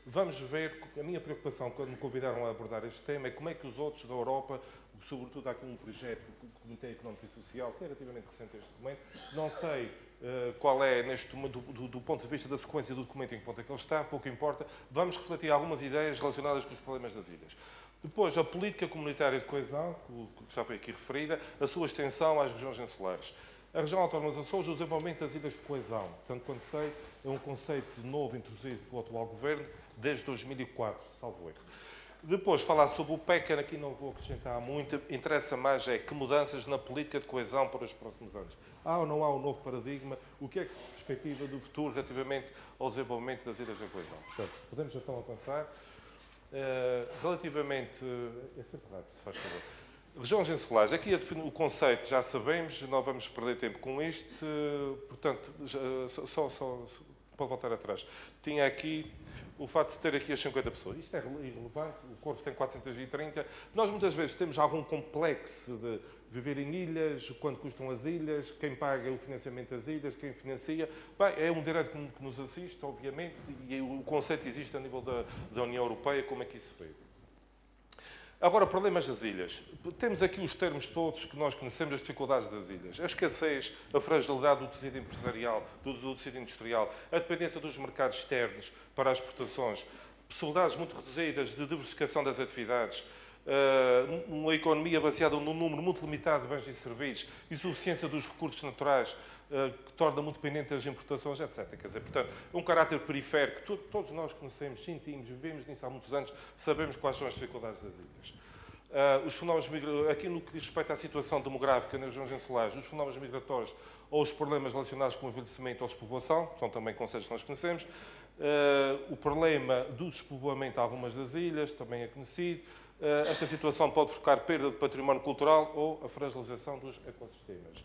Vamos ver, a minha preocupação quando me convidaram a abordar este tema é como é que os outros da Europa, sobretudo há aqui um projeto do Comitê Económico e Social, que é relativamente recente este documento, não sei qual é, do ponto de vista da sequência do documento, em que ponto é que ele está, pouco importa, vamos refletir algumas ideias relacionadas com os problemas das ilhas. Depois, a política comunitária de coesão, que já foi aqui referida, a sua extensão às regiões insulares. A região autónoma dos Açores, o desenvolvimento das ilhas de coesão, tanto quanto sei, é um conceito novo introduzido pelo atual governo desde 2004, salvo erro. Depois, falar sobre o PEC, aqui não vou acrescentar muito, interessa mais é que mudanças na política de coesão para os próximos anos. Há ou não há um novo paradigma? O que é que se perspectiva do futuro relativamente ao desenvolvimento das ilhas da coesão? Portanto, podemos então avançar. Relativamente... É sempre rápido, se faz favor. Regiões insulares. Aqui o conceito já sabemos, não vamos perder tempo com isto. Portanto, pode voltar atrás. Tinha aqui o facto de ter aqui as 50 pessoas. Isto é irrelevante, o Corvo tem 430. Nós muitas vezes temos algum complexo de viver em ilhas, quanto custam as ilhas, quem paga o financiamento das ilhas, quem financia. Bem, é um direito que nos assiste, obviamente, e o conceito existe a nível da União Europeia, como é que isso se vê. Agora, problemas das ilhas. Temos aqui os termos todos que nós conhecemos, as dificuldades das ilhas. A escassez, a fragilidade do tecido empresarial, do tecido industrial, a dependência dos mercados externos para as exportações, possibilidades muito reduzidas de diversificação das atividades, uma economia baseada num número muito limitado de bens e serviços, insuficiência dos recursos naturais, que torna muito dependente das importações, etc. Quer dizer, portanto, um caráter periférico que todos nós conhecemos, sentimos, vivemos nisso há muitos anos, sabemos quais são as dificuldades das ilhas. Os fenómenos aqui no que diz respeito à situação demográfica nas regiões insulares, os fenómenos migratórios ou os problemas relacionados com o envelhecimento ou despovoação, são também conceitos que nós conhecemos. O problema do despovoamento de algumas das ilhas, também é conhecido. Esta situação pode provocar perda de património cultural ou a fragilização dos ecossistemas.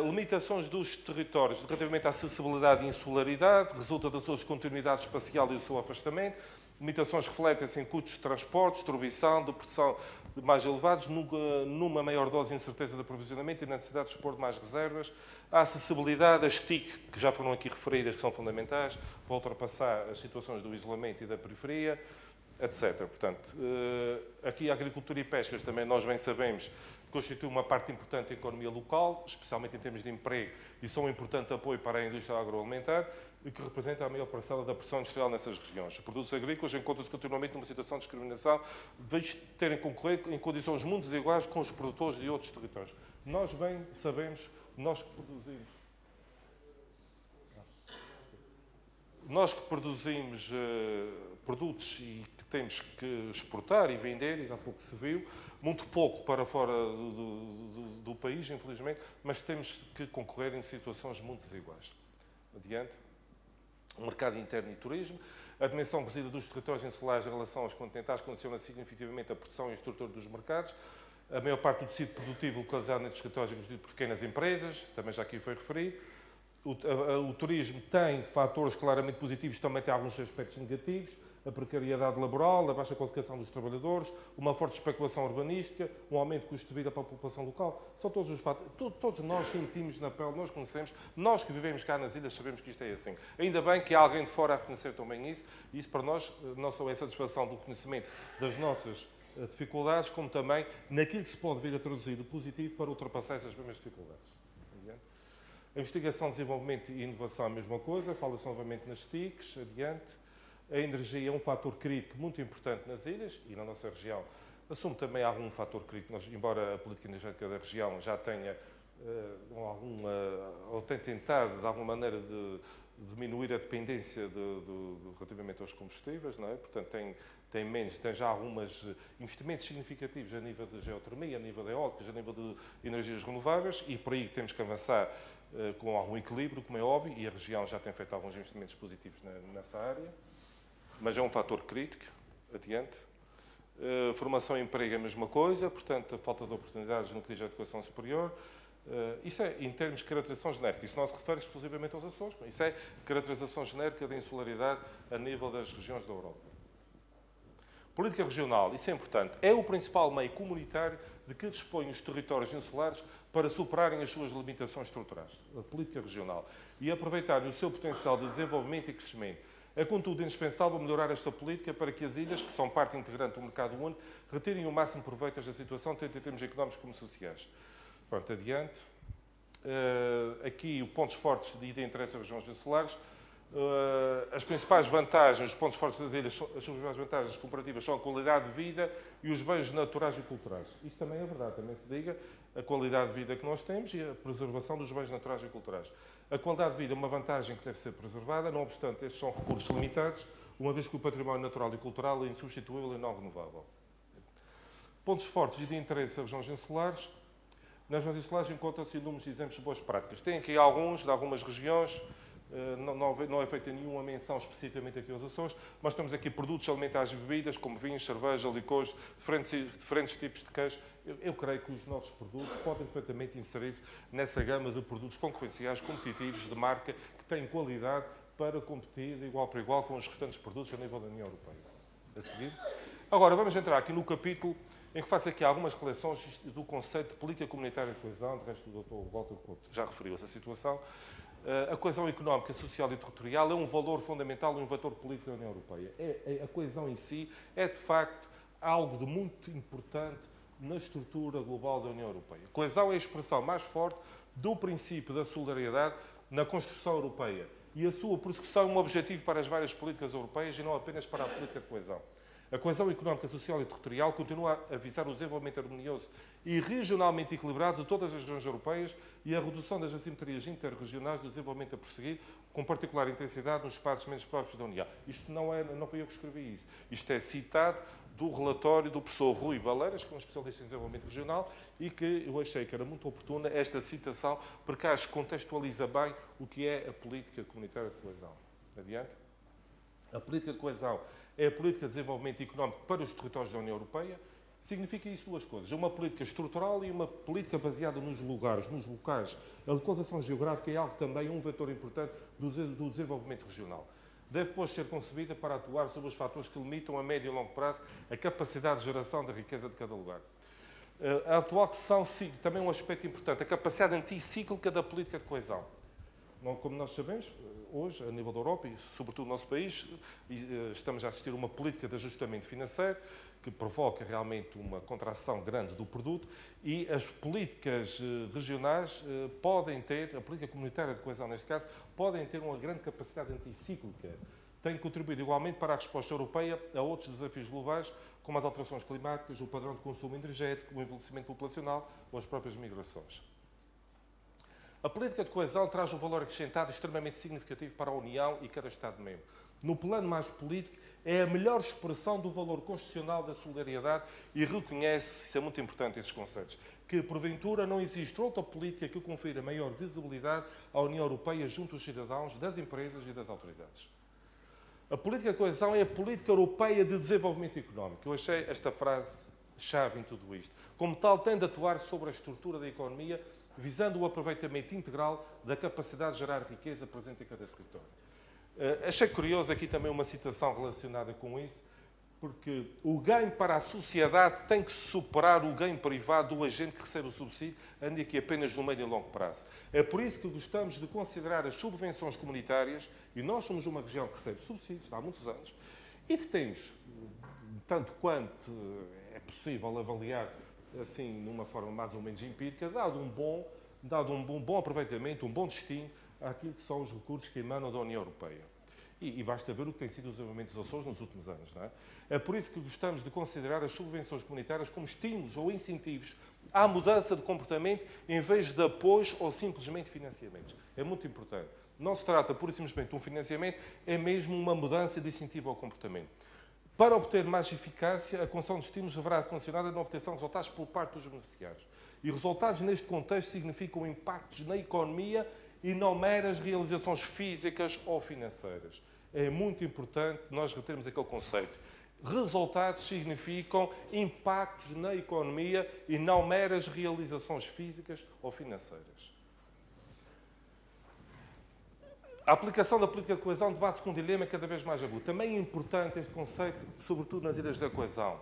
Limitações dos territórios relativamente à acessibilidade e insularidade, resulta da sua descontinuidade espacial e do seu afastamento. Limitações refletem-se em custos de transporte, distribuição, de produção mais elevados, numa maior dose de incerteza de aprovisionamento e na necessidade de expor mais reservas. A acessibilidade, as TIC, que já foram aqui referidas, que são fundamentais para ultrapassar as situações do isolamento e da periferia, etc. Portanto, aqui a agricultura e pescas também nós bem sabemos constitui uma parte importante da economia local, especialmente em termos de emprego, e são um importante apoio para a indústria agroalimentar, e que representa a maior parcela da produção industrial nessas regiões. Os produtos agrícolas encontram-se continuamente numa situação de discriminação, de terem que concorrer em condições muito desiguais com os produtores de outros territórios. Nós bem sabemos, nós que produzimos produtos e que temos que exportar e vender, e há pouco se viu, muito pouco para fora do país, infelizmente, mas temos que concorrer em situações muito desiguais. Adiante. O mercado interno e turismo. A dimensão reduzida dos territórios insulares em relação aos continentais condiciona significativamente a produção e a estrutura dos mercados. A maior parte do tecido produtivo localizado nestes territórios é constituído por pequenas empresas, também já aqui foi referido. O turismo tem fatores claramente positivos, também tem alguns aspectos negativos. A precariedade laboral, a baixa qualificação dos trabalhadores, uma forte especulação urbanística, um aumento de custo de vida para a população local. São todos os fatores. Todos nós sentimos na pele, nós conhecemos, nós que vivemos cá nas ilhas sabemos que isto é assim. Ainda bem que há alguém de fora a reconhecer também isso, e isso para nós não só é a satisfação do reconhecimento das nossas dificuldades, como também naquilo que se pode vir a traduzir de positivo para ultrapassar essas mesmas dificuldades. A investigação, desenvolvimento e inovação é a mesma coisa, fala-se novamente nas TICs, adiante. A energia é um fator crítico muito importante nas ilhas e na nossa região. Assume também algum fator crítico, embora a política energética da região já tenha ou tenha tentado, de alguma maneira, de diminuir a dependência relativamente aos combustíveis, não é? Portanto, tem já alguns investimentos significativos a nível de geotermia, a nível de eólicas, a nível de energias renováveis, e por aí temos que avançar com algum equilíbrio, como é óbvio, e a região já tem feito alguns investimentos positivos nessa área. Mas é um fator crítico, adiante. Formação e emprego é a mesma coisa, portanto, a falta de oportunidades no que diz à educação superior. Isso é em termos de caracterização genérica, isso não se refere exclusivamente aos Açores, isso é caracterização genérica da insularidade a nível das regiões da Europa. Política regional, isso é importante, é o principal meio comunitário de que dispõem os territórios insulares para superarem as suas limitações estruturais. A política regional. E aproveitarem o seu potencial de desenvolvimento e crescimento. É, contudo, indispensável melhorar esta política para que as ilhas, que são parte integrante do mercado único, retirem o máximo proveito desta situação, tanto em termos económicos como sociais. Pronto, adiante. Aqui, os pontos fortes e de interesse das regiões insulares. As principais vantagens, os pontos fortes das ilhas, as principais vantagens comparativas são a qualidade de vida e os bens naturais e culturais. Isto também é verdade, também se diga a qualidade de vida que nós temos e a preservação dos bens naturais e culturais. A qualidade de vida é uma vantagem que deve ser preservada, não obstante, estes são recursos limitados, uma vez que o património natural e cultural é insubstituível e não renovável. Pontos fortes e de interesse das regiões insulares. Nas regiões insulares encontram-se inúmeros exemplos de boas práticas. Tem aqui alguns, de algumas regiões, não é feita nenhuma menção especificamente aqui aos Açores, mas temos aqui produtos alimentares e bebidas, como vinhos, cerveja, licores, diferentes tipos de queijo. Eu creio que os nossos produtos podem perfeitamente inserir-se nessa gama de produtos concorrenciais, competitivos, de marca, que têm qualidade para competir de igual para igual com os restantes produtos a nível da União Europeia. A seguir. Agora, vamos entrar aqui no capítulo em que faço aqui algumas relações do conceito de política comunitária de coesão. De resto, o Dr. Walter Couto já referiu essa situação. A coesão económica, social e territorial é um valor fundamental e um fator político da União Europeia. A coesão em si é, de facto, algo de muito importante na estrutura global da União Europeia. A coesão é a expressão mais forte do princípio da solidariedade na construção europeia e a sua prossecução é um objetivo para as várias políticas europeias e não apenas para a política de coesão. A coesão económica, social e territorial continua a visar o desenvolvimento harmonioso e regionalmente equilibrado de todas as regiões europeias e a redução das assimetrias interregionais do desenvolvimento a prosseguir, com particular intensidade nos espaços menos próprios da União. Isto não foi eu que escrevi isso. Isto é citado do relatório do professor Rui Baleiras, que é um especialista em desenvolvimento regional, e que eu achei que era muito oportuna esta citação, porque acho que contextualiza bem o que é a política comunitária de coesão. Adiante. A política de coesão é a política de desenvolvimento económico para os territórios da União Europeia. Significa isso duas coisas. Uma política estrutural e uma política baseada nos lugares, nos locais. A localização geográfica é algo também um vetor importante do desenvolvimento regional. Deve, pois, ser concebida para atuar sobre os fatores que limitam a médio e longo prazo a capacidade de geração da riqueza de cada lugar. A atual questão, também um aspecto importante, a capacidade anticíclica da política de coesão. Como nós sabemos, hoje, a nível da Europa e, sobretudo, no nosso país, estamos a assistir a uma política de ajustamento financeiro que provoca realmente uma contração grande do produto e as políticas regionais podem ter, a política comunitária de coesão, neste caso, podem ter uma grande capacidade anticíclica. Têm contribuído igualmente para a resposta europeia a outros desafios globais, como as alterações climáticas, o padrão de consumo energético, o envelhecimento populacional ou as próprias migrações. A política de coesão traz um valor acrescentado extremamente significativo para a União e cada Estado-membro. No plano mais político, é a melhor expressão do valor constitucional da solidariedade e reconhece, isso é muito importante, esses conceitos, que, porventura, não existe outra política que confira maior visibilidade à União Europeia junto aos cidadãos, das empresas e das autoridades. A política de coesão é a política europeia de desenvolvimento económico. Eu achei esta frase-chave em tudo isto. Como tal, tem de atuar sobre a estrutura da economia, visando o aproveitamento integral da capacidade de gerar riqueza presente em cada território. Achei curioso aqui também uma citação relacionada com isso, porque o ganho para a sociedade tem que superar o ganho privado do agente que recebe o subsídio, ainda que apenas no médio e longo prazo. É por isso que gostamos de considerar as subvenções comunitárias, e nós somos uma região que recebe subsídios há muitos anos, e que temos, tanto quanto é possível avaliar assim, numa forma mais ou menos empírica, dado um bom aproveitamento, um bom destino àquilo que são os recursos que emanam da União Europeia. E basta ver o que tem sido o desenvolvimento dos Açores nos últimos anos. Não é? É por isso que gostamos de considerar as subvenções comunitárias como estímulos ou incentivos à mudança de comportamento em vez de apoios ou simplesmente financiamentos. É muito importante. Não se trata, pura e simplesmente, de um financiamento, é mesmo uma mudança de incentivo ao comportamento. Para obter mais eficácia, a concessão de estímulos deverá ser condicionada na obtenção de resultados por parte dos beneficiários. E resultados neste contexto significam impactos na economia e não meras realizações físicas ou financeiras. É muito importante nós retermos aquele conceito. Resultados significam impactos na economia e não meras realizações físicas ou financeiras. A aplicação da política de coesão debate-se com um dilema cada vez mais agudo. Também é importante este conceito, sobretudo nas ilhas da coesão.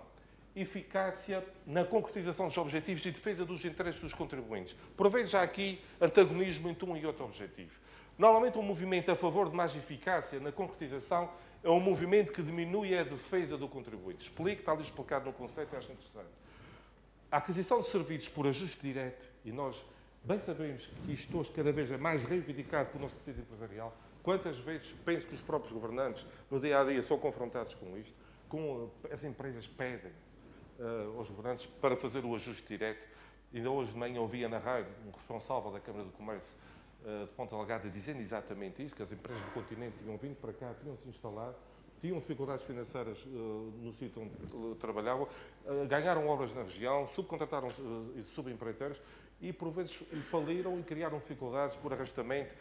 Eficácia na concretização dos objetivos e defesa dos interesses dos contribuintes. Por vezes há aqui antagonismo entre um e outro objetivo. Normalmente, um movimento a favor de mais eficácia na concretização é um movimento que diminui a defesa do contribuinte. Explico, está ali explicado no conceito, acho interessante. A aquisição de serviços por ajuste direto, e nós bem sabemos que isto hoje cada vez é mais reivindicado pelo nosso tecido empresarial. Quantas vezes penso que os próprios governantes, no dia-a-dia, são confrontados com isto, com as empresas pedem aos governantes para fazer o ajuste direto. Ainda hoje de manhã ouvia na rádio um responsável da Câmara do Comércio de Ponta Delgada dizendo exatamente isso, que as empresas do continente tinham vindo para cá, tinham-se instalado, tinham dificuldades financeiras no sítio onde trabalhavam, ganharam obras na região, subcontrataram subempreiteiros e, por vezes, faliram e criaram dificuldades por arrastamento,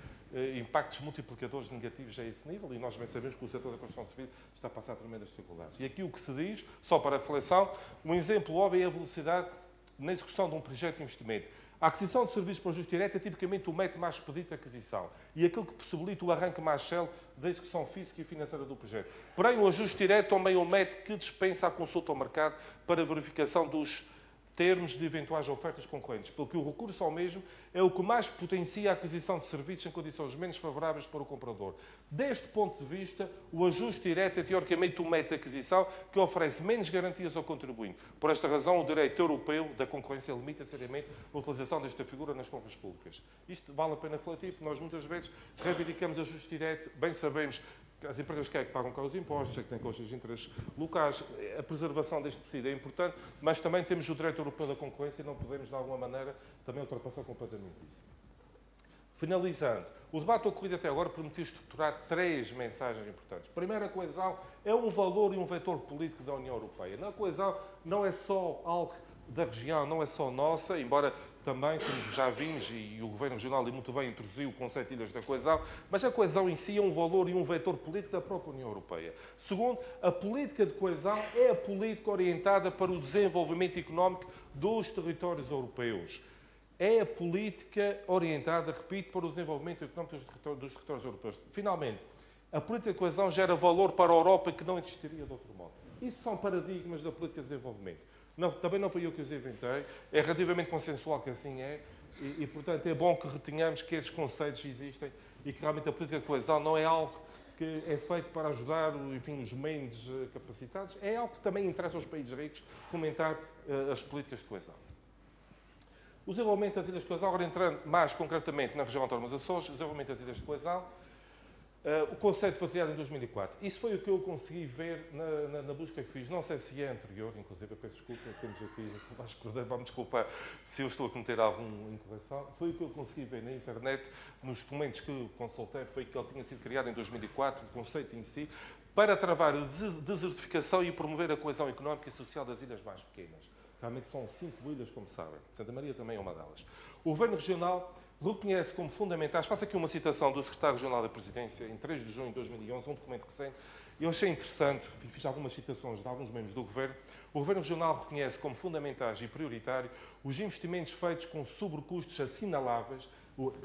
impactos multiplicadores negativos a esse nível, e nós bem sabemos que o setor da construção civil está a passar tremendas dificuldades. E aqui o que se diz, só para reflexão, um exemplo óbvio é a velocidade na execução de um projeto de investimento. A aquisição de serviços por ajuste direto é tipicamente o método mais expedito de aquisição e aquilo que possibilita o arranque mais célere da execução física e financeira do projeto. Porém, o ajuste direto também é um método que dispensa a consulta ao mercado para a verificação dos termos de eventuais ofertas concorrentes, porque o recurso ao mesmo é o que mais potencia a aquisição de serviços em condições menos favoráveis para o comprador. Deste ponto de vista, o ajuste direto é teoricamente um método de aquisição que oferece menos garantias ao contribuinte. Por esta razão, o direito europeu da concorrência limita seriamente a utilização desta figura nas compras públicas. Isto vale a pena refletir, porque nós muitas vezes reivindicamos ajuste direto, bem sabemos que as empresas que pagam cá os impostos, que têm com os seus interesses locais, a preservação deste tecido é importante, mas também temos o direito europeu da concorrência e não podemos, de alguma maneira, também ultrapassar completamente isso. Finalizando, o debate ocorrido até agora permitiu estruturar 3 mensagens importantes. Primeiro, a coesão é um valor e um vetor político da União Europeia. A coesão não é só algo da região, não é só nossa, embora também, como já vimos, e o Governo Regional e muito bem introduziu o conceito de ilhas da coesão, mas a coesão em si é um valor e um vetor político da própria União Europeia. Segundo, a política de coesão é a política orientada para o desenvolvimento económico dos territórios europeus. É a política orientada, repito, para o desenvolvimento económico dos territórios europeus. Finalmente, a política de coesão gera valor para a Europa que não existiria de outro modo. Isso são paradigmas da política de desenvolvimento. Não, também não fui eu que os inventei, é relativamente consensual que assim é, e, portanto, é bom que retenhamos que esses conceitos existem e que realmente a política de coesão não é algo que é feito para ajudar, enfim, os menos capacitados, é algo que também interessa aos países ricos fomentar as políticas de coesão. O desenvolvimento das ilhas de coesão, agora entrando mais concretamente na região autónoma dos Açores, o desenvolvimento das ilhas de coesão, o conceito foi criado em 2004. Isso foi o que eu consegui ver na busca que fiz. Não sei se é anterior, inclusive, eu peço desculpa, temos aqui o Vasco Cordeiro, vamos desculpar se eu estou a cometer alguma incorreção. Foi o que eu consegui ver na internet, nos documentos que eu consultei, foi que ele tinha sido criado em 2004, o conceito em si, para travar a desertificação e promover a coesão económica e social das ilhas mais pequenas. Realmente são 5 ilhas, como sabem. Santa Maria também é uma delas. O Governo Regional reconhece como fundamentais, faço aqui uma citação do Secretário Regional da Presidência, em 3 de junho de 2011, um documento recente, eu achei interessante, fiz algumas citações de alguns membros do Governo. O Governo Regional reconhece como fundamentais e prioritário os investimentos feitos com sobrecustos assinaláveis.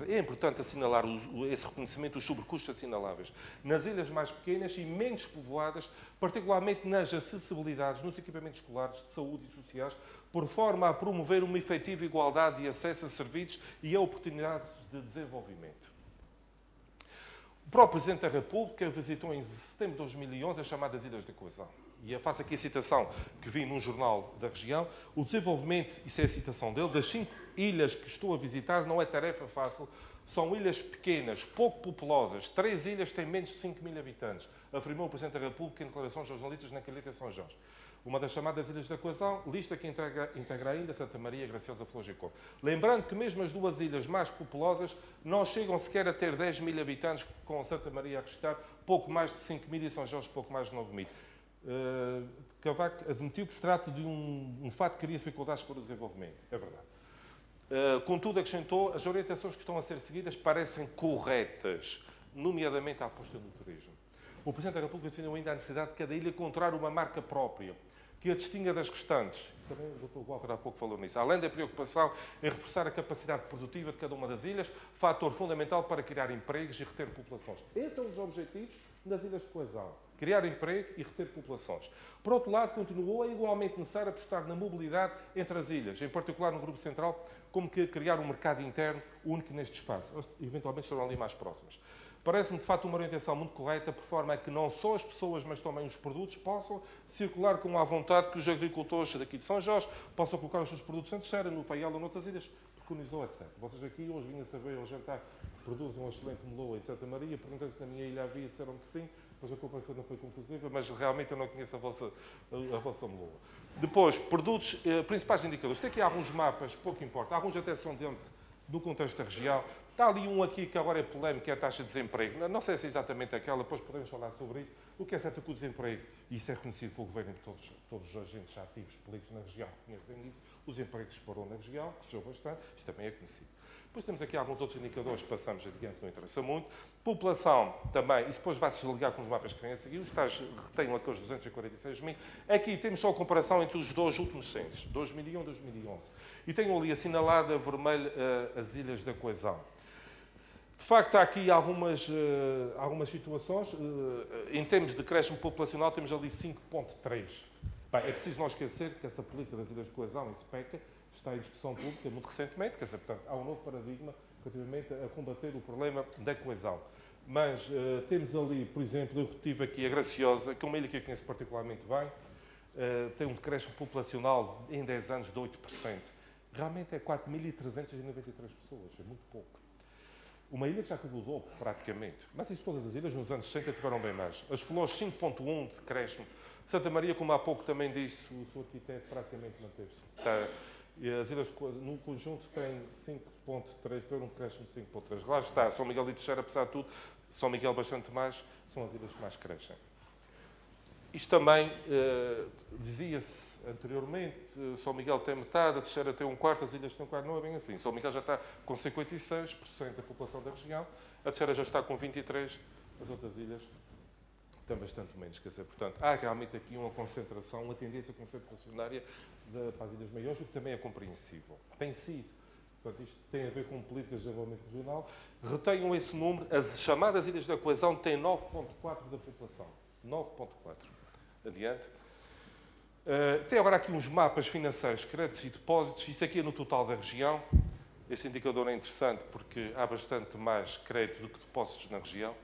É importante assinalar esse reconhecimento dos sobrecustos assinaláveis nas ilhas mais pequenas e menos povoadas, particularmente nas acessibilidades, nos equipamentos escolares, de saúde e sociais, por forma a promover uma efetiva igualdade de acesso a serviços e a oportunidades de desenvolvimento. O próprio Presidente da República visitou em setembro de 2011 as chamadas Ilhas da Coesão. E eu faço aqui a citação que vi num jornal da região. O desenvolvimento, isso é a citação dele, das 5 ilhas que estou a visitar não é tarefa fácil. São ilhas pequenas, pouco populosas. 3 ilhas têm menos de 5 mil habitantes, afirmou o Presidente da República em declarações aos jornalistas na Calheta de São Jorge. Uma das chamadas Ilhas da Coesão, lista que integra ainda Santa Maria, Graciosa, Flores e Cor. Lembrando que mesmo as 2 ilhas mais populosas não chegam sequer a ter 10 mil habitantes, com Santa Maria a restar pouco mais de 5 mil e São Jorge pouco mais de 9 mil. Cavaco admitiu que se trata de um fato que cria dificuldades para o desenvolvimento. É verdade. Contudo, acrescentou, as orientações que estão a ser seguidas parecem corretas, nomeadamente a aposta no turismo. O Presidente da República definiu ainda a necessidade de cada ilha encontrar uma marca própria, que a distinga das restantes. Também o Dr. Walter há pouco falou nisso. Além da preocupação em reforçar a capacidade produtiva de cada uma das ilhas, fator fundamental para criar empregos e reter populações. Esse é um dos objetivos das Ilhas de Coesão. criar emprego e reter populações. Por outro lado, continuou a igualmente necessário apostar na mobilidade entre as ilhas, em particular no Grupo Central, como que criar um mercado interno único neste espaço. Eventualmente estarão ali mais próximas. Parece-me, de facto, uma orientação muito correta, por forma a que não só as pessoas, mas também os produtos possam circular com a vontade que os agricultores daqui de São Jorge possam colocar os seus produtos em Teixeira, no Faial ou noutras ilhas, preconizou, etc. Vocês aqui hoje vinham saber, ao jantar, produzem um excelente meloa em Santa Maria, perguntei se na minha ilha havia, disseram que sim, mas a comparação não foi conclusiva, mas realmente eu não conheço a vossa meloa. Depois, produtos, principais indicadores. Tem aqui alguns mapas, pouco importa, alguns até são dentro do contexto da região. Está ali um aqui que agora é polémico, que é a taxa de desemprego. Não sei se é exatamente aquela, depois podemos falar sobre isso. O que é certo é que o desemprego, e isso é reconhecido pelo Governo e todos os agentes ativos políticos na região reconhecem isso, o desemprego disparou na região, cresceu bastante, isto também é conhecido. Depois temos aqui alguns outros indicadores que passamos adiante, não interessa muito. População também, isso depois vai-se desligar com os mapas que vêm a seguir. Os tais retêm aqueles 246 mil. Aqui temos só a comparação entre os dois últimos censos, 2001 e 2011. E tenho ali assinalado a vermelho as Ilhas da Coesão. De facto, há aqui algumas situações. Em termos de crescimento populacional, temos ali 5,3. É preciso não esquecer que essa política das Ilhas de Coesão, esse PECA, está em discussão pública muito recentemente, quer dizer, portanto, há um novo paradigma relativamente a combater o problema da coesão. Mas temos ali, por exemplo, eu tive aqui a Graciosa, que é uma ilha que eu conheço particularmente bem, tem um decréscimo populacional em 10 anos de 8%. Realmente é 4.393 pessoas, é muito pouco. Uma ilha que já cruzou praticamente, mas isso todas as ilhas nos anos 60 tiveram bem mais. As Flores 5,1 de decréscimo. Santa Maria, como há pouco também disse, o seu arquiteto praticamente manteve-se. E as ilhas no conjunto têm 5,3, tiveram um decréscimo de 5,3. Lá está, São Miguel e Teixeira, apesar de tudo, São Miguel bastante mais, são as ilhas que mais crescem. Isto também, dizia-se anteriormente, São Miguel tem metade, a Teixeira tem um quarto, as ilhas têm um quarto, não é bem assim. São Miguel já está com 56% da população da região, a Teixeira já está com 23%, as outras ilhas têm bastante menos. Quer dizer, portanto, há realmente aqui uma concentração, uma tendência concentracionária para as ilhas maiores, o que também é compreensível. Tem sido. Portanto, isto tem a ver com políticas de desenvolvimento regional. Retenham esse número. As chamadas Ilhas da Coesão têm 9,4% da população. 9,4%. Adiante. Tem agora aqui uns mapas financeiros, créditos e depósitos. Isso aqui é no total da região. Esse indicador é interessante porque há bastante mais crédito do que depósitos na região.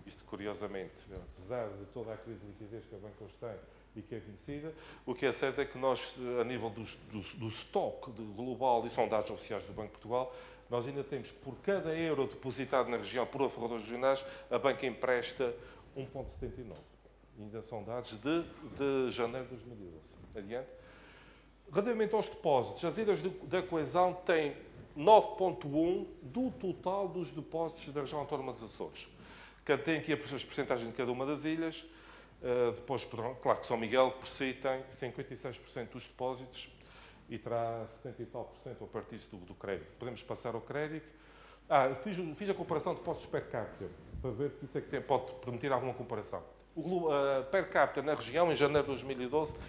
Isto, curiosamente, apesar de toda a crise de liquidez que a banca hoje tem e que é conhecida, o que é certo é que nós, a nível do estoque global, e são dados oficiais do Banco de Portugal, nós ainda temos, por cada euro depositado na região por ofertadores regionais, a banca empresta 1,79. Ainda são dados de janeiro de 2012. Adiante. Relativamente aos depósitos, as ilhas da Coesão têm 9,1% do total dos depósitos da região autónoma dos Açores. Tem aqui as percentagens de cada uma das ilhas. Depois, claro que São Miguel, por si, tem 56% dos depósitos e terá 70 e tal por cento a partir do crédito. Podemos passar ao crédito. Fiz a comparação de depósitos per capita, para ver que isso é que pode permitir alguma comparação. O per capita na região, em janeiro de 2012,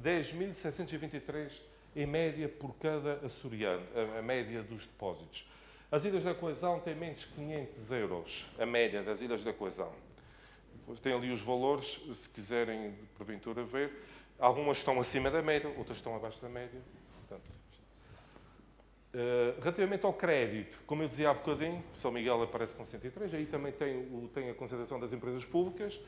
10.723 em média por cada açoriano, a média dos depósitos. As Ilhas da Coesão têm menos de 500 euros, a média das Ilhas da Coesão. Depois tem ali os valores, se quiserem, porventura, ver. Algumas estão acima da média, outras estão abaixo da média. Portanto, relativamente ao crédito, como eu dizia há bocadinho, São Miguel aparece com 103, aí também tem a concentração das empresas públicas.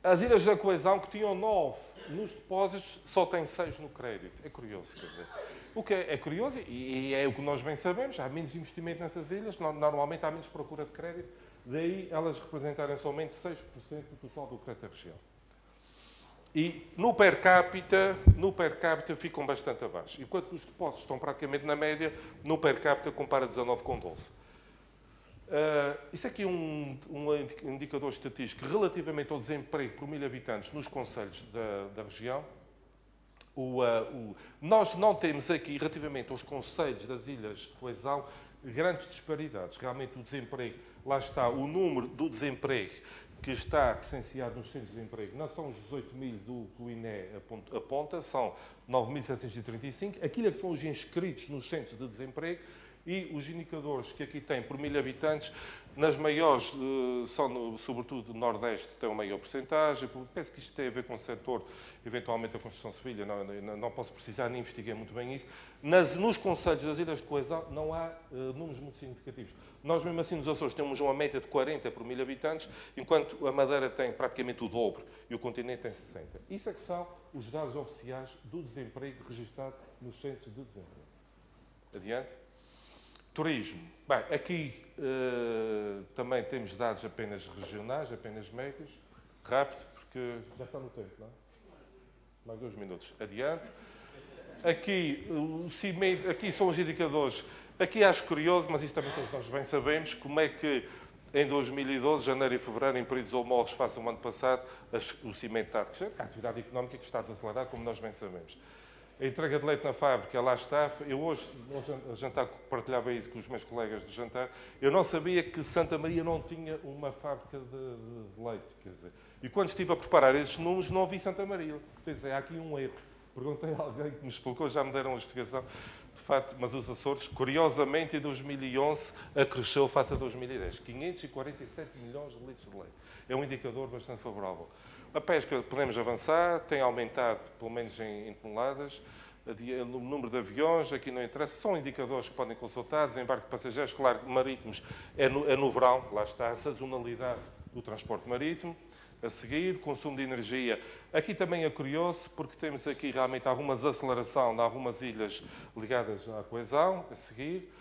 As Ilhas da Coesão, que tinham 9 nos depósitos, só têm 6 no crédito. É curioso, quer dizer. O que é curioso, e é o que nós bem sabemos, há menos investimento nessas ilhas, normalmente há menos procura de crédito, daí elas representarem somente 6% do total do crédito da região. E no per capita ficam bastante abaixo. Enquanto os depósitos estão praticamente na média, no per capita compara 19 com 12. Isso aqui é um indicador estatístico relativamente ao desemprego por 1.000 habitantes nos concelhos da região. Nós não temos aqui, relativamente aos concelhos das Ilhas de Coesão, grandes disparidades. Realmente o desemprego, lá está, o número do desemprego que está recenseado nos centros de emprego não são os 18.000 do que o INE aponta, são 9.735. Aquilo é que são os inscritos nos centros de desemprego e os indicadores que aqui tem por 1.000 habitantes Nas maiores, sobretudo no Nordeste, tem uma maior percentagem. Penso que isto tem a ver com o setor, eventualmente, da construção civil. Não posso precisar, nem investiguei muito bem isso. Nos concelhos das ilhas de coesão não há números muito significativos. Nós, mesmo assim, nos Açores, temos uma média de 40 por 1000 habitantes, enquanto a Madeira tem praticamente o dobro e o continente tem 60. Isso é que são os dados oficiais do desemprego registado nos centros de desemprego. Adiante. Turismo. Bem, aqui também temos dados apenas regionais, apenas médios. Rápido, porque já está no tempo, não é? Mais 2 minutos. Adiante. Aqui, o cimento, aqui são os indicadores. Aqui acho curioso, mas isso também todos nós bem sabemos, como é que em 2012, janeiro e fevereiro, em períodos homólogos face ao ano passado, o cimento está a crescer, a atividade económica que está a desacelerar, como nós bem sabemos. A entrega de leite na fábrica, lá está. Eu hoje, no jantar, partilhava isso com os meus colegas de jantar. Eu não sabia que Santa Maria não tinha uma fábrica de leite. Quer dizer, e quando estive a preparar esses números, não vi Santa Maria. Quer dizer, há aqui um erro. Perguntei a alguém que me explicou, já me deram uma explicação. De facto, mas os Açores, curiosamente, em 2011, acresceu face a 2010. 547 milhões de litros de leite. É um indicador bastante favorável. A pesca, podemos avançar, tem aumentado, pelo menos em toneladas. O número de aviões, aqui não interessa, são indicadores que podem consultar. Desembarque de passageiros, claro, marítimos, é no verão, lá está, a sazonalidade do transporte marítimo. A seguir, consumo de energia. Aqui também é curioso, porque temos aqui realmente alguma desaceleração em algumas ilhas ligadas à coesão. A seguir.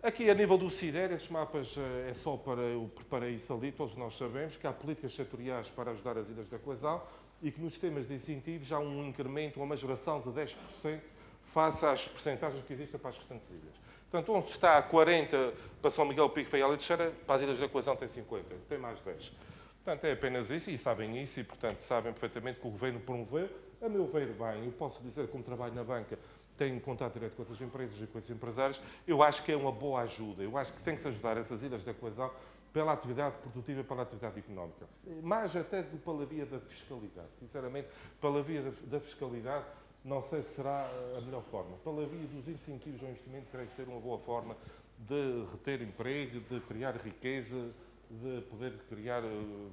Aqui, a nível do CIDER, estes mapas é só para eu preparei isso ali, todos nós sabemos que há políticas setoriais para ajudar as ilhas da coesão e que nos sistemas de incentivos há um incremento, uma majoração de 10% face às percentagens que existem para as restantes ilhas. Portanto, onde está 40 para São Miguel, Pico, Faial e Teixeira, para as ilhas da coesão tem 50, tem mais 10. Portanto, é apenas isso, e sabem isso, e, portanto, sabem perfeitamente que o Governo promoveu, a meu ver, bem, eu posso dizer, como trabalho na banca, tenho contato direto com essas empresas e com esses empresários, eu acho que é uma boa ajuda. Eu acho que tem que se ajudar essas ilhas da coesão pela atividade produtiva e pela atividade económica. Mais até do que pela via da fiscalidade. Sinceramente, pela via da fiscalidade, não sei se será a melhor forma. Pela via dos incentivos ao investimento, creio ser uma boa forma de reter emprego, de criar riqueza, de poder criar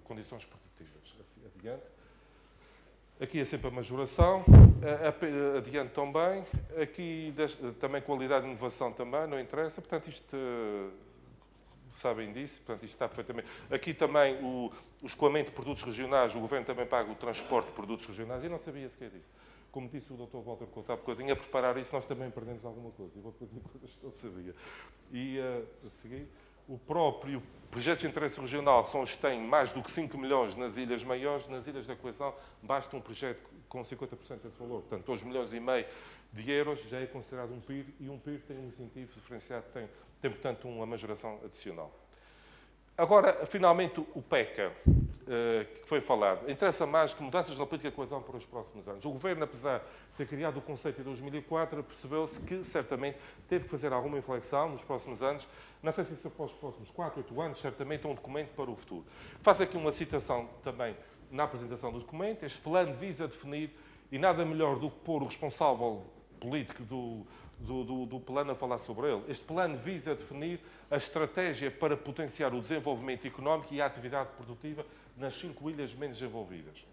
condições produtivas. Assim, adiante. Aqui é sempre a majoração, adiante também, aqui também qualidade e inovação também, não interessa, portanto isto, sabem disso, portanto isto está perfeitamente... Aqui também o escoamento de produtos regionais, o Governo também paga o transporte de produtos regionais, eu não sabia sequer disso. Como disse o Dr. Walter Couto há bocadinho, a preparar isso nós também perdemos alguma coisa, eu vou pedir coisas que não sabia. E a seguir... O próprio projeto de interesse regional são os que têm mais do que 5 milhões nas ilhas maiores, nas ilhas da coesão basta um projeto com 50% desse valor. Portanto, 2,5 milhões de euros já é considerado um PIR e um PIR tem um incentivo diferenciado, tem portanto, uma majoração adicional. Agora, finalmente, o PECA, que foi falado. Interessa mais que mudanças na política de coesão para os próximos anos. O Governo, apesar de ter criado o conceito em 2004, percebeu-se que, certamente, teve que fazer alguma inflexão nos próximos anos. Não sei se para os próximos 4, 8 anos, certamente é um documento para o futuro. Faço aqui uma citação também na apresentação do documento. Este plano visa definir, e nada melhor do que pôr o responsável político do plano a falar sobre ele. Este plano visa definir a estratégia para potenciar o desenvolvimento económico e a atividade produtiva nas 5 ilhas menos desenvolvidas.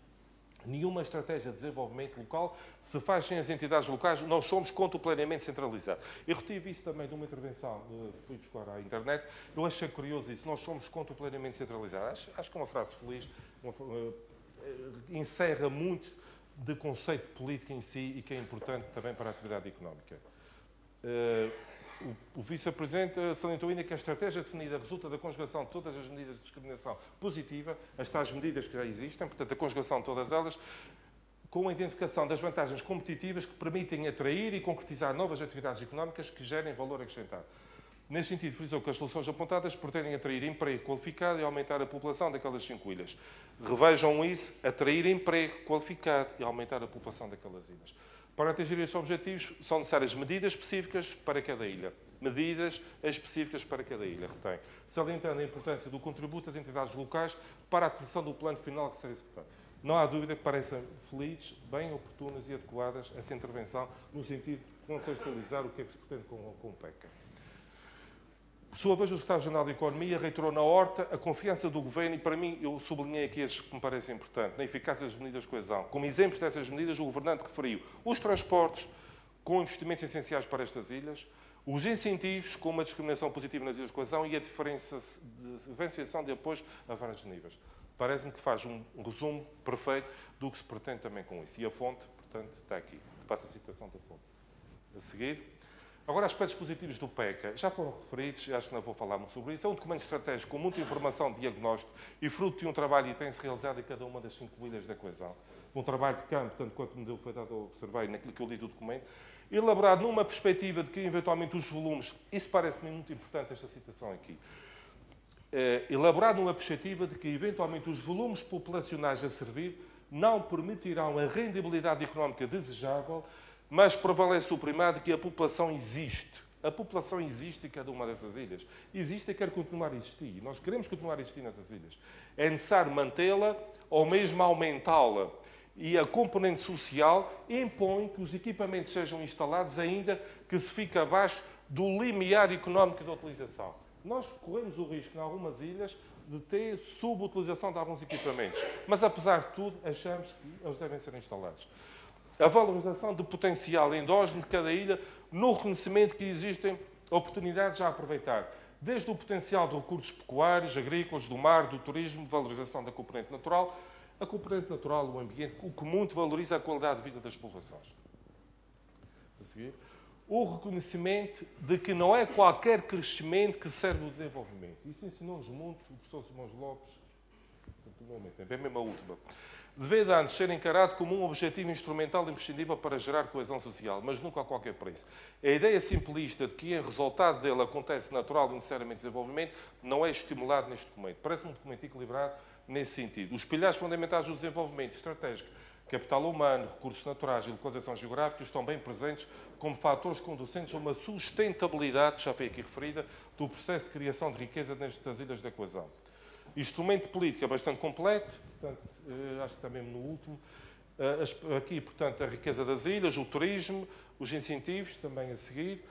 Nenhuma estratégia de desenvolvimento local se faz sem as entidades locais. Nós somos contra o planeamento centralizado. Eu retive isso também de uma intervenção que fui buscar à internet. Eu achei curioso isso. Nós somos contra o planeamento centralizado. Acho que é uma frase feliz. Encerra muito de conceito político em si e que é importante também para a atividade económica. O Vice-Presidente salientou ainda que a estratégia definida resulta da conjugação de todas as medidas de discriminação positiva, as tais medidas que já existem, portanto, a conjugação de todas elas, com a identificação das vantagens competitivas que permitem atrair e concretizar novas atividades económicas que gerem valor acrescentado. Neste sentido, frisou que as soluções apontadas pretendem atrair emprego qualificado e aumentar a população daquelas 5 ilhas. Revejam isso, atrair emprego qualificado e aumentar a população daquelas ilhas. Para atingir estes objetivos, são necessárias medidas específicas para cada ilha. Medidas específicas para cada ilha, retém. Salientando a importância do contributo das entidades locais para a atenção do plano final que será executado. Não há dúvida que parecem felizes, bem oportunas e adequadas essa intervenção no sentido de contextualizar o que é que se pretende com o PECA. Por sua vez, o Secretário-Geral da Economia reiterou na horta a confiança do Governo e, para mim, eu sublinhei aqui estes que me parecem importantes, na eficácia das medidas de coesão. Como exemplos dessas medidas, o Governante referiu os transportes, com investimentos essenciais para estas ilhas, os incentivos, com uma discriminação positiva nas ilhas de coesão e a diferenciação de apoios a vários níveis. Parece-me que faz um resumo perfeito do que se pretende também com isso. E a fonte, portanto, está aqui. Faço a citação da fonte. A seguir. Agora, aspectos positivos do PECA. Já foram referidos, acho que não vou falar muito sobre isso. É um documento estratégico com muita informação de diagnóstico e fruto de um trabalho que tem-se realizado em cada uma das 5 ilhas da coesão. Um trabalho de campo, tanto quanto me deu foi dado a observar naquilo que eu li do documento, elaborado numa perspectiva de que, eventualmente, os volumes... Isso parece-me muito importante, esta citação aqui. Elaborado numa perspectiva de que, eventualmente, os volumes populacionais a servir não permitirão a rendibilidade económica desejável, mas prevalece o primário de que a população existe. A população existe em cada uma dessas ilhas. Existe e quer continuar a existir. E nós queremos continuar a existir nessas ilhas. É necessário mantê-la ou mesmo aumentá-la. E a componente social impõe que os equipamentos sejam instalados ainda que se fique abaixo do limiar económico da utilização. Nós corremos o risco, em algumas ilhas, de ter subutilização de alguns equipamentos. Mas, apesar de tudo, achamos que eles devem ser instalados. A valorização do potencial endógeno de cada ilha no reconhecimento que existem oportunidades a aproveitar, desde o potencial de recursos pecuários, agrícolas, do mar, do turismo, de valorização da componente natural, a componente natural, o ambiente, o que muito valoriza a qualidade de vida das populações. A seguir, o reconhecimento de que não é qualquer crescimento que serve ao desenvolvimento. Isso ensinou-nos muito o professor Simões Lopes, é bem mesmo a última. Deve antes ser encarado como um objetivo instrumental imprescindível para gerar coesão social, mas nunca a qualquer preço. A ideia simplista de que, em resultado dele, acontece natural e necessariamente desenvolvimento, não é estimulado neste documento. Parece-me um documento equilibrado nesse sentido. Os pilares fundamentais do desenvolvimento estratégico, capital humano, recursos naturais e localização geográfica estão bem presentes como fatores conducentes a uma sustentabilidade, que já foi aqui referida, do processo de criação de riqueza nestas ilhas da coesão. Instrumento de política bastante completo, portanto, acho que também no último. Aqui, portanto, a riqueza das ilhas, o turismo, os incentivos, também a seguir.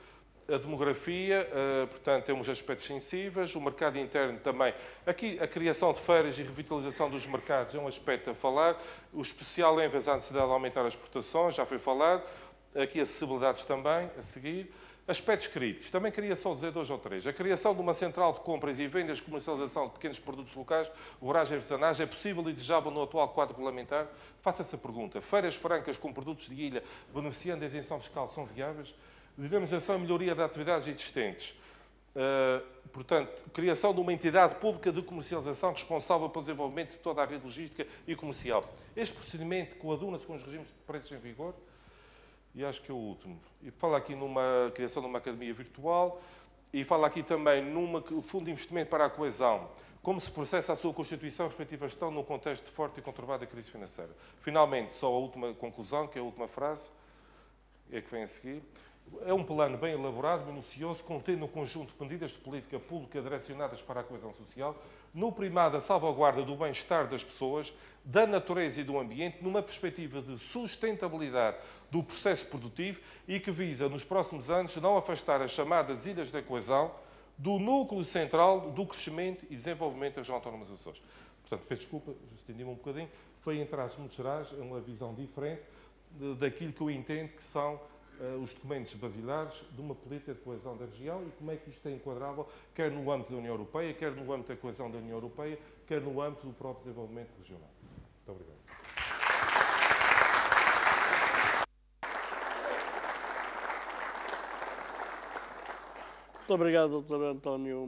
A demografia, portanto, tem uns aspectos sensíveis. O mercado interno também. Aqui, a criação de feiras e revitalização dos mercados é um aspecto a falar. O especial ênfase à necessidade de aumentar as exportações, já foi falado. Aqui, acessibilidades também, a seguir. Aspectos críticos. Também queria só dizer 2 ou 3. A criação de uma central de compras e vendas de comercialização de pequenos produtos locais, rurais e artesanais, é possível e desejável no atual quadro regulamentar? Faça essa pergunta. Feiras francas com produtos de ilha beneficiando da isenção fiscal são viáveis? Dinamização e melhoria de atividades existentes. Portanto, criação de uma entidade pública de comercialização responsável pelo desenvolvimento de toda a rede logística e comercial. Este procedimento coaduna-se com os regimes de preços em vigor? E acho que é o último. E fala aqui numa criação de uma academia virtual e fala aqui também num fundo de investimento para a coesão. Como se processa a sua constituição e respectiva gestão num contexto de forte e conturbada crise financeira. Finalmente, só a última conclusão, que é a última frase, é que vem a seguir. É um plano bem elaborado, minucioso, contendo um conjunto de medidas de política pública direcionadas para a coesão social, no primado a salvaguarda do bem-estar das pessoas, da natureza e do ambiente, numa perspectiva de sustentabilidade do processo produtivo e que visa, nos próximos anos, não afastar as chamadas ilhas da coesão do núcleo central do crescimento e desenvolvimento das autónomas Açores. Portanto, peço desculpa, estendi-me um bocadinho, foi em traços muito gerais, é uma visão diferente daquilo que eu entendo que são os documentos basilares de uma política de coesão da região e como é que isto é enquadrável, quer no âmbito da União Europeia, quer no âmbito da coesão da União Europeia, quer no âmbito do próprio desenvolvimento regional. Muito obrigado. Muito obrigado, Dr. António.